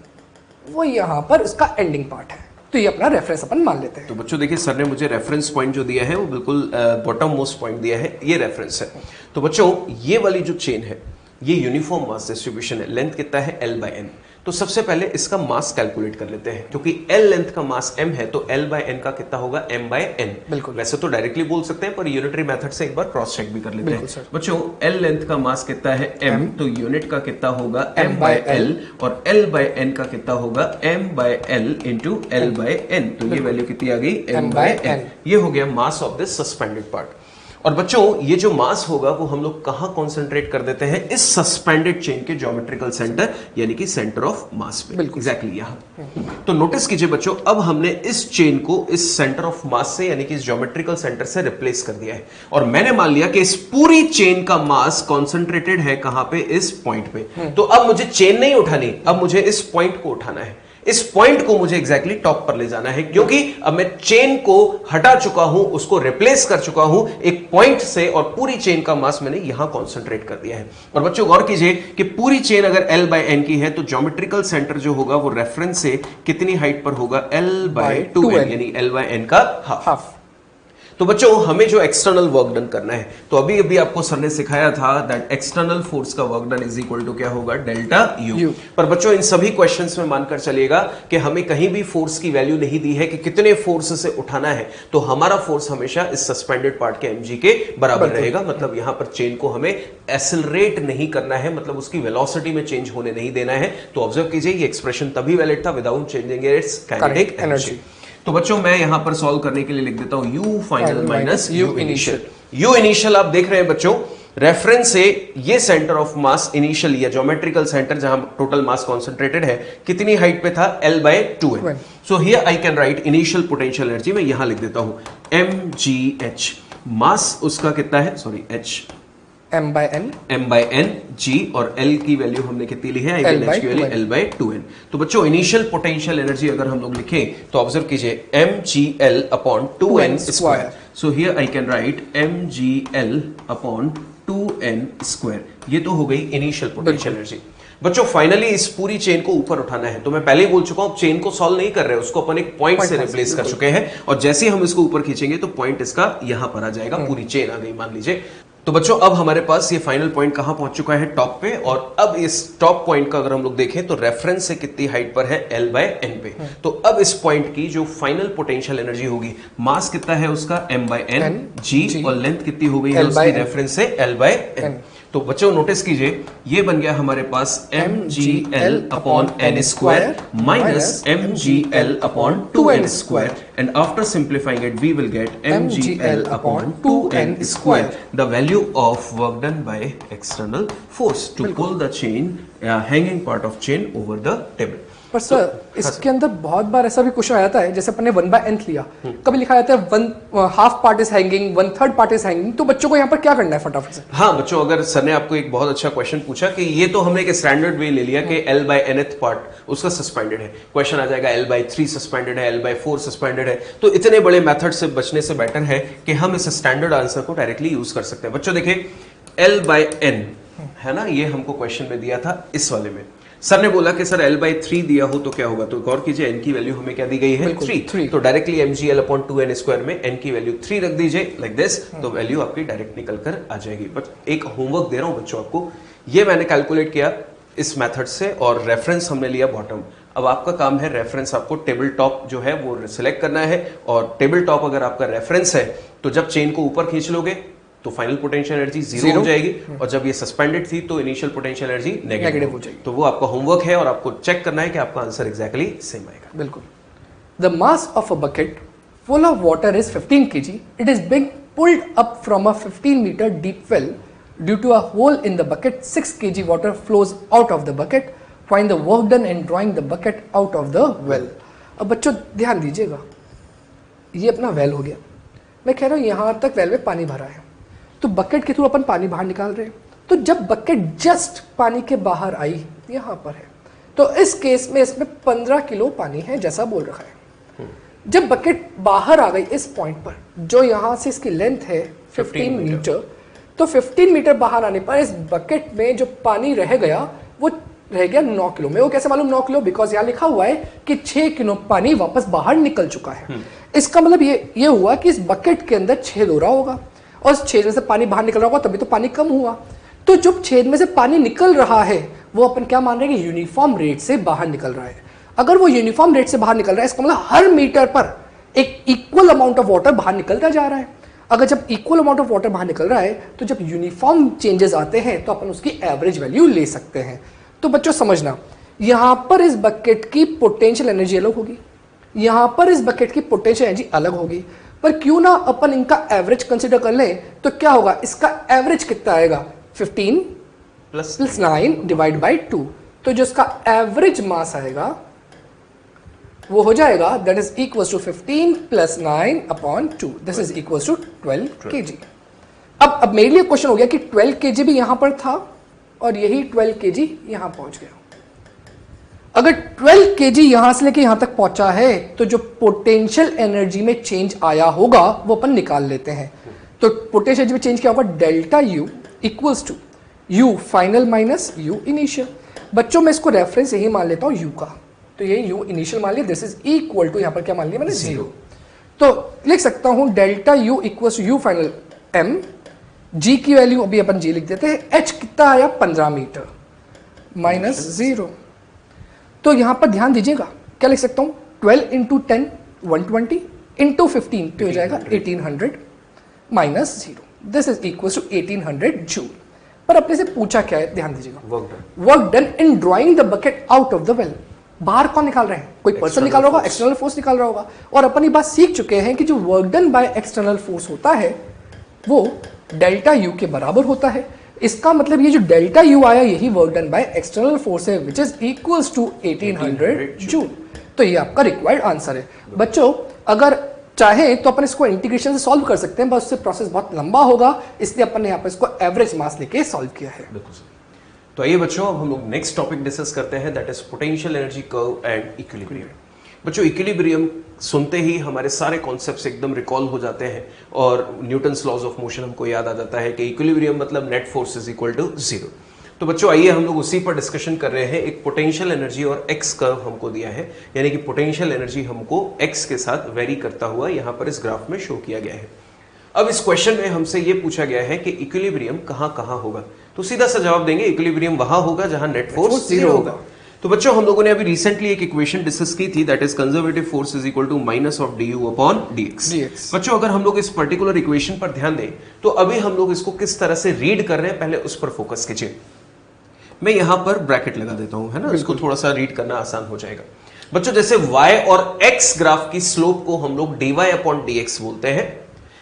वो यहां पर इसका एंडिंग पार्ट है, तो ये अपना रेफरेंस अपन मान लेते हैं। तो बच्चों देखिए सर ने मुझे रेफरेंस पॉइंट जो दिया है वो बिल्कुल बॉटम मोस्ट पॉइंट दिया है, ये रेफरेंस है। तो बच्चों ये वाली जो चेन है ये यूनिफॉर्म मास डिस्ट्रीब्यूशन है, लेंथ कितना है L/N। तो सबसे पहले इसका मास कैलकुलेट कर लेते हैं, क्योंकि L लेंथ का मास m है तो L/N का कितना होगा m/n। बिल्कुल, वैसे तो डायरेक्टली बोल सकते हैं पर यूनिटरी मेथड से एक बार क्रॉस चेक भी कर लेते हैं। सर। बच्चों L लेंथ का मास कितना है m, तो यूनिट का कितना होगा m/L, और L/N का कितना होगा m/L इंटू L/N। तो ये वैल्यू कितनी आ गई m/n। ये हो गया mass of this suspended part. और बच्चों ये जो मास होगा वो हम लोग कहां कॉन्सेंट्रेट कर देते हैं, इस सस्पेंडेड चेन के ज्योमेट्रिकल सेंटर यानी कि सेंटर ऑफ मास पे, एग्जैक्टली यहां। तो नोटिस कीजिए बच्चों, अब हमने इस चेन को इस सेंटर ऑफ मास से यानी कि इस ज्योमेट्रिकल सेंटर से रिप्लेस कर दिया है, और मैंने मान लिया कि इस पूरी चेन का मास कॉन्सेंट्रेटेड है कहां पे, इस पॉइंट पे। तो अब मुझे चेन नहीं उठानी, अब मुझे इस पॉइंट को उठाना है, इस पॉइंट को मुझे एग्जैक्टली टॉप पर ले जाना है, क्योंकि अब मैं चेन को हटा चुका हूं, उसको रिप्लेस कर चुका हूं एक पॉइंट से, और पूरी चेन का मास मैंने यहां कॉन्सेंट्रेट कर दिया है। और बच्चों गौर कीजिए कि पूरी चेन अगर L/N की है तो ज्योमेट्रिकल सेंटर जो होगा वो रेफरेंस से कितनी हाइट पर होगा, L/2n, यानी L/N का हाफ। तो बच्चों हमें जो एक्सटर्नल वर्क डन करना है, तो अभी अभी आपको सर ने सिखाया था दैट एक्सटर्नल फोर्स का work done is equal to क्या होगा, डेल्टा यू। पर बच्चों इन सभी क्वेश्चंस में मानकर चलिएगा कि हमें कहीं भी फोर्स की वैल्यू नहीं दी है कि कितने फोर्स से उठाना है, तो हमारा फोर्स हमेशा इस सस्पेंडेड पार्ट के mg के बराबर रहेगा। मतलब यहां पर चेन को हमें एक्सेलरेट नहीं करना है, मतलब उसकी वेलोसिटी में चेंज होने नहीं देना है। तो ऑब्जर्व कीजिए ये एक्सप्रेशन तभी वैलिड था without changing it's kinetic energy. तो बच्चों मैं यहां पर सॉल्व करने के लिए लिख देता हूं u final minus u initial. u initial आप देख रहे हैं बच्चों, रेफरेंस से ये सेंटर ऑफ मास इनिशियल या ज्योमेट्रिकल सेंटर जहां टोटल मास कॉन्सेंट्रेटेड है कितनी हाइट पे था, L/2n। So here I can right initial potential energy, मैं यहां लिख देता हूं mgh। मास उसका कितना है, सॉरी h m/n g, और L की वैल्यू हमने कितनी ली है, H की वैल्यू L/2n। तो बच्चों इनिशियल पोटेंशियल एनर्जी अगर हम लोग लिखें तो ऑब्जर्व कीजिए mgl upon 2n square. So here I can right mgl upon 2n square. ये तो हो गई इनिशियल पोटेंशियल एनर्जी। बच्चों फाइनली इस पूरी चेन को ऊपर उठाना है, तो मैं पहले ही बोल चुका हूं चेन को सॉल्व नहीं कर रहे, उसको अपन एक पॉइंट से रिप्लेस कर चुके हैं, और जैसे ही हम इसको ऊपर खींचेंगे तो पॉइंट इसका यहां पर आ जाएगा, पूरी चेन आ गई मान लीजिए। तो बच्चों अब हमारे पास ये फाइनल पॉइंट कहां पहुंच चुका है, टॉप पे, और अब इस टॉप पॉइंट का अगर हम लोग देखें तो रेफरेंस से कितनी हाइट पर है, L/N पे। तो अब इस पॉइंट की जो फाइनल पोटेंशियल एनर्जी होगी, मास कितना है उसका m/n g, और लेंथ कितनी हो गई है उसकी रेफरेंस से L/n। तो बच्चों नोटिस कीजिए ये बन गया हमारे पास mgl upon n square minus mgl upon 2n square, and after simplifying it we will get mgl upon 2n square, the value of work done by external force to pull the chain hanging part of chain over the table. पर sir इसके अंदर बहुत बार ऐसा भी question आ जाता है, जैसे अपने 1/n लिया, कभी लिखा जाता है 1/2 part is hanging, 1/3 part is hanging, तो बच्चों को यहाँ पर क्या करना है फटाफट से? हाँ बच्चों, अगर सर ने आपको एक बहुत अच्छा क्वेश्चन पूछा कि ये तो हमने एक स्टैंडर्ड वे ले लिया कि L/nth पार्ट उसका सस्पेंडेड है, क्वेश्चन आ जाएगा L/3 सस्पेंडेड है, L/4 सस्पेंडेड है, तो इतने बड़े मेथड से बचने से बेटर है कि हम इस स्टैंडर्ड आंसर को डायरेक्टली यूज कर सकते हैं। बच्चों देखिए L/n है ना, ये हमको क्वेश्चन में दिया था इस वाले में, सर ने बोला कि सर L/3 दिया हो तो क्या होगा, तो गौर कीजिए n की वैल्यू हमें क्या दी गई है, 3, तो directly mgl upon 2n square में n की वैल्यू 3 रख दीजिए लाइक दिस, तो वैल्यू आपकी डायरेक्ट निकल कर आ जाएगी। बट एक होमवर्क दे रहा हूं बच्चों आपको, ये मैंने कैलकुलेट किया इस मेथड से, और रेफरेंस हमने लिया बॉटम। अब आपका काम है रेफरेंस आपको टेबल टॉप जो है वो सिलेक्ट करना है, और टेबल टॉप अगर आपका रेफरेंस है तो जब चेन को ऊपर खींच लोगे तो फाइनल पोटेंशियल एनर्जी 0 हो जाएगी, और जब ये सस्पेंडेड थी तो इनिशियल पोटेंशियल एनर्जी नेगेटिव हो जाएगी। तो वो आपका होमवर्क है, और आपको चेक करना है कि आपका आंसर एग्जैक्टली सेम आएगा। बिल्कुल। The mass of a bucket full of water is 15 kg. It is being pulled up from a 15 meter deep well. Due to a hole in the bucket, 6 kg water flows out of the bucket. Find the work done in drawing the bucket out of the well. अब बच्चों ध्यान दीजिएगा, ये अपना well हो गया, मैं कह रहा हूँ यहाँ तक वेल में पानी भरा है, तो बकेट के थ्रू अपन पानी बाहर निकाल रहे हैं। तो जब बकेट जस्ट पानी के बाहर आई, यहाँ पर है, तो इस केस में इसमें 15 किलो पानी है जैसा बोल रखा है। जब बकेट बाहर आ गई इस पॉइंट पर, जो यहाँ से इसकी लेंथ है 15 मीटर, तो 15 मीटर बाहर आने पर इस बकेट में जो पानी रह गया वो रह गया 9 किलो में। वो कैसे मालूम 9 किलो? बिकॉज यहाँ लिखा हुआ है कि 6 किलो पानी वापस बाहर निकल चुका है। इसका मतलब ये हुआ कि इस बकेट के अंदर छेद हो रहा होगा और इस छेद में से पानी बाहर निकल रहा होगा, तभी तो पानी कम हुआ। तो जब छेद में से पानी निकल रहा है वो अपन क्या मान रहे हैं कि यूनिफॉर्म रेट से बाहर निकल रहा है। अगर वो यूनिफॉर्म रेट से बाहर निकल रहा है, इसका मतलब हर मीटर पर एक इक्वल अमाउंट ऑफ वाटर बाहर निकलता जा रहा है। अगर जब इक्वल अमाउंट ऑफ वाटर बाहर निकल रहा है तो जब यूनिफॉर्म चेंजेस आते हैं तो अपन उसकी एवरेज वैल्यू ले सकते हैं। तो बच्चों समझना, यहां पर इस बकेट की पोटेंशियल एनर्जी अलग होगी, यहां पर इस बकेट की पोटेंशियल एनर्जी अलग होगी, पर क्यों ना अपन इनका एवरेज कंसिडर कर लें, तो क्या होगा, इसका एवरेज कितना आएगा 15 प्लस 9 डिवाइड बाई 2। तो जो इसका एवरेज मास आएगा वो हो जाएगा that is equals to 15 plus 9 upon 2, this is equals to 12 kg। अब मेरे लिए क्वेश्चन हो गया कि 12 kg भी यहां पर था और यही 12 kg यहां पहुंच गया। अगर 12 kg यहां से लेके यहां तक पहुंचा है तो जो पोटेंशियल एनर्जी में चेंज आया होगा वो अपन निकाल लेते हैं। तो पोटेंशियल एनर्जी में चेंज क्या होगा, delta u equals to u final minus you initial. बच्चों मैं इसको रेफरेंस यही मान लेता हूं यू का, तो ये यू इनिशियल मान लिया, दिस इज इक्वल टू यहां पर क्या मान लिया मैंने 0। तो लिख सकता हूं delta u equals to u final m, g की वैल्यू अभी अपन g लिख देते हैं, h कितना आया 15 मीटर माइनस 0। तो यहां पर ध्यान दीजिएगा क्या लिख सकता हूं, 12 इंटू 10 120 इंटू 15 तो हो जाएगा 1800 minus 0, this is equal to 1800 joule. पर अपने से पूछा क्या है, ध्यान दीजिएगा, work done in drawing the bucket out of the well. बाहर कौन निकाल रहे हैं, कोई पर्सन निकाल रहा होगा, एक्सटर्नल फोर्स निकाल रहा होगा। और अपन ये बात सीख चुके हैं कि जो work done by external force होता है वो डेल्टा यू के बराबर होता है। इसका मतलब ये जो डेल्टा यू आया यही work done by external force है, which is equals to 1800 joule. तो ये आपका रिक्वायर्ड आंसर है। बच्चों अगर चाहे तो अपन इसको इंटीग्रेशन से सॉल्व कर सकते हैं, बस उससे प्रोसेस बहुत लंबा होगा, इसलिए अपन ने यहाँ पर इसको एवरेज मास लेके सॉल्व किया है। तो आइए बच्चों अब हम लोग नेक्स्ट टॉपिक डिस्कस करते हैं, that is potential energy curve and equilibrium. बच्चों इक्विलिब्रियम सुनते ही हमारे सारे कॉन्सेप्ट्स एकदम रिकॉल हो जाते हैं और न्यूटन्स लॉज ऑफ मोशन हमको याद आ जाता है कि इक्विलिब्रियम मतलब net force is equal to 0। तो बच्चों आइए हम लोग उसी पर डिस्कशन कर रहे हैं। एक पोटेंशियल एनर्जी और एक्स कर्व हमको दिया है, यानी कि पोटेंशियल एनर्जी हमको एक्स के साथ वेरी करता हुआ यहाँ पर इस ग्राफ में शो किया गया है। अब इस क्वेश्चन में हमसे ये पूछा गया है कि इक्विलिब्रियम कहाँ कहाँ होगा, तो सीधा सा जवाब देंगे इक्विलिब्रियम वहां होगा जहां नेट फोर्स 0 होगा। तो बच्चों हम लोगों ने अभी रिसेंटली एक इक्वेशन डिस्कस की थी, that is conservative force is equal to minus of d u upon d x. बच्चों अगर हम लोग इस पर्टिकुलर इक्वेशन पर ध्यान दें तो अभी हम लोग इसको किस तरह से रीड कर रहे हैं पहले उस पर फोकस कीजिए। मैं यहां पर ब्रैकेट लगा देता हूं, है ना, इसको थोड़ा सा रीड करना आसान हो जाएगा। बच्चों जैसे y और x ग्राफ की स्लोप को हम लोग dy अपॉन dx बोलते हैं,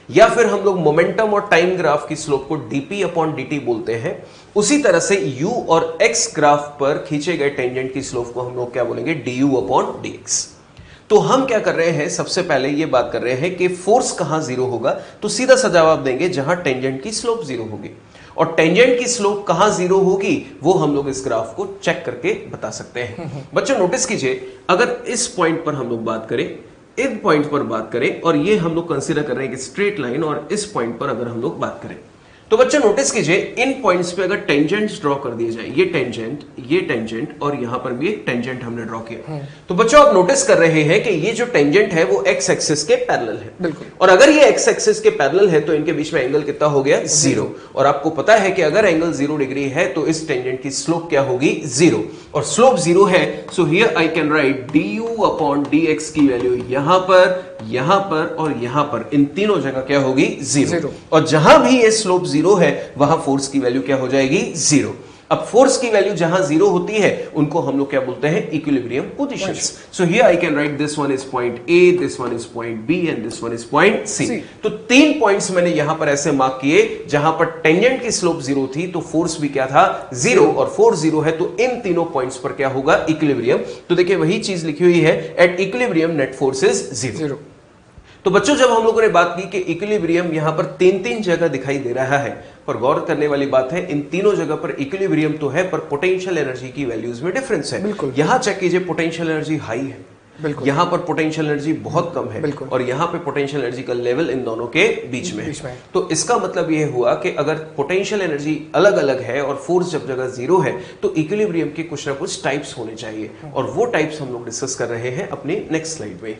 या फिर हम लोग मोमेंटम और टाइम ग्राफ की स्लोप को dp अपॉन dt बोलते हैं, उसी तरह से u और x ग्राफ पर खींचे गए टेंजेंट की स्लोप को हम लोग क्या बोलेंगे, du अपॉन dx। तो हम क्या कर रहे हैं, सबसे पहले ये बात कर रहे हैं कि फोर्स कहां 0 होगा, तो सीधा सा जवाब देंगे जहां टेंजेंट की स्लोप 0 होगी। और टेंजेंट की स्लोप कहां 0 होगी वो हम लोग इस ग्राफ को चेक करके बता सकते हैं। बच्चों नोटिस कीजिए, अगर इस पॉइंट पर हम लोग बात करें, इन पॉइंट पर बात करें, और ये हम लोग कंसीडर कर रहे हैं कि स्ट्रेट लाइन, और इस पॉइंट पर अगर हम लोग बात करें तो बच्चों नोटिस कीजिए इन पॉइंट्स पे अगर टेंजेंट्स ड्रॉ कर दिए जाए, ये टेंजेंट और यहां पर भी एक टेंजेंट हमने ड्रॉ किया, तो बच्चों आप नोटिस कर रहे हैं कि ये जो टेंजेंट है वो एक्स एक्सिस के पैरेलल है। बिल्कुल। और अगर ये एक्स एक्सिस के पैरेलल है तो इनके बीच में एंगल कितना हो गया, 0। और आपको पता है कि अगर एंगल 0 डिग्री है तो इस टेंजेंट की स्लोप क्या होगी, 0। और स्लोप 0 है, सो here I can right du upon dx की वैल्यू यहां पर और यहां पर, इन तीनों जगह क्या होगी, 0। और जहां भी ये स्लोप 0 है वहां फोर्स की वैल्यू क्या हो जाएगी, 0। अब फोर्स की वैल्यू जहां 0 होती है उनको हम लोग क्या बोलते हैं, equilibrium positions. So here I can right this one is point A, this one is point B and this one is point C। तो 3 पॉइंट्स मैंने यहां पर ऐसे मार्क किए जहां पर टेंजेंट की स्लोप 0 थी तो फोर्स भी क्या था, 0। और फोर्स 0 है तो इन तीनों पॉइंट्स पर क्या होगा, इक्विलिब्रियम। तो देखिए वही चीज लिखी हुई है, at equilibrium net force is 0। तो बच्चों जब हम लोगों ने बात की कि इक्विलिब्रियम यहाँ पर तीन जगह दिखाई दे रहा है, पर गौर करने वाली बात है इन तीनों जगह पर इक्विलिब्रियम तो है पर पोटेंशियल एनर्जी की वैल्यूज में डिफरेंस है। बिल्कुल। यहाँ चेक कीजिए पोटेंशियल एनर्जी हाई है, बिल्कुल। यहाँ पर पोटेंशियल एनर्जी बहुत कम है, बिल्कुल। और यहाँ पे पोटेंशियल एनर्जी का लेवल इन दोनों के बीच में है। तो इसका मतलब यह हुआ कि अगर पोटेंशियल एनर्जी अलग अलग है और फोर्स जब जगह जीरो है तो इक्विलिब्रियम के कुछ ना कुछ टाइप्स होने चाहिए, और वो टाइप्स हम लोग डिस्कस कर रहे हैं अपनी नेक्स्ट स्लाइड में।